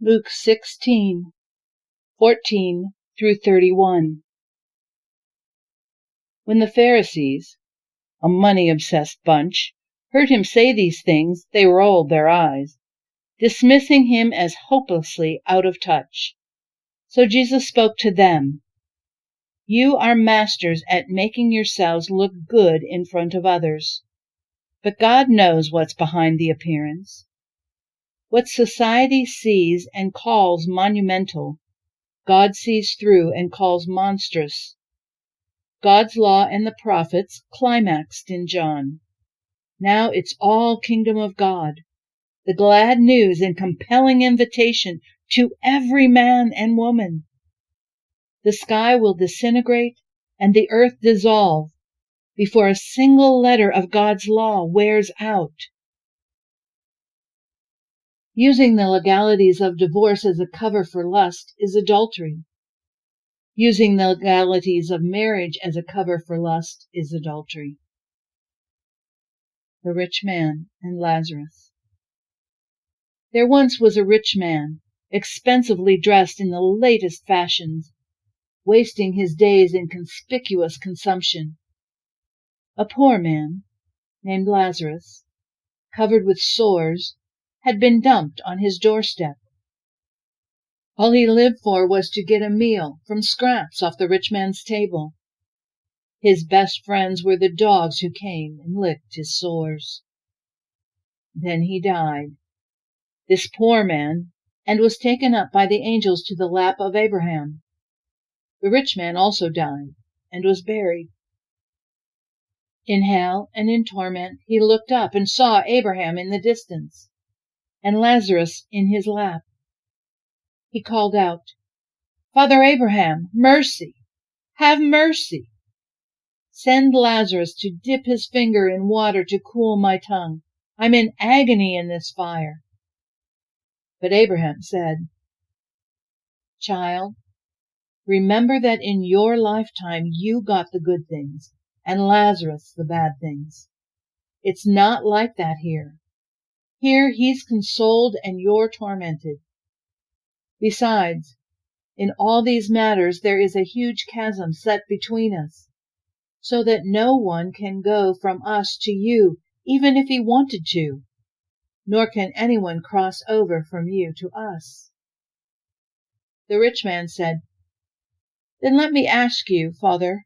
Luke 16:14-31. When the Pharisees, a money-obsessed bunch, heard him say these things, they rolled their eyes, dismissing him as hopelessly out of touch. So Jesus spoke to them. You are masters at making yourselves look good in front of others, but God knows what's behind the appearance. What society sees and calls monumental, God sees through and calls monstrous. God's law and the prophets climaxed in John. Now it's all kingdom of God, the glad news and compelling invitation to every man and woman. The sky will disintegrate and the earth dissolve before a single letter of God's law wears out. Using the legalities of divorce as a cover for lust is adultery. Using the legalities of marriage as a cover for lust is adultery. The rich man and Lazarus. There once was a rich man, expensively dressed in the latest fashions, wasting his days in conspicuous consumption. A poor man, named Lazarus, covered with sores, had been dumped on his doorstep. All he lived for was to get a meal from scraps off the rich man's table. His best friends were the dogs who came and licked his sores. Then he died, this poor man, and was taken up by the angels to the lap of Abraham. The rich man also died and was buried. In hell and in torment he looked up and saw Abraham in the distance, and Lazarus in his lap. He called out, Father Abraham, mercy! Have mercy! Send Lazarus to dip his finger in water to cool my tongue. I'm in agony in this fire. But Abraham said, Child, remember that in your lifetime you got the good things, and Lazarus the bad things. It's not like that here. Here he's consoled and you're tormented. Besides, in all these matters there is a huge chasm set between us, so that no one can go from us to you, even if he wanted to, nor can anyone cross over from you to us. The rich man said, Then let me ask you, Father,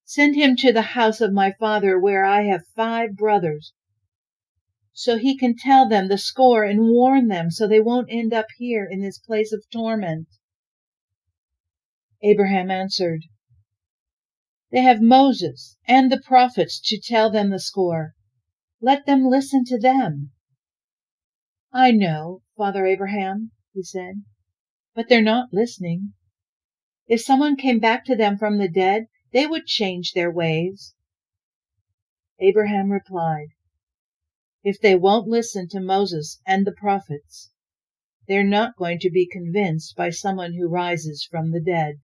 send him to the house of my father where I have 5 brothers, so he can tell them the score and warn them so they won't end up here in this place of torment. Abraham answered, They have Moses and the prophets to tell them the score. Let them listen to them. I know, Father Abraham, he said, but they're not listening. If someone came back to them from the dead, they would change their ways. Abraham replied, If they won't listen to Moses and the prophets, they're not going to be convinced by someone who rises from the dead.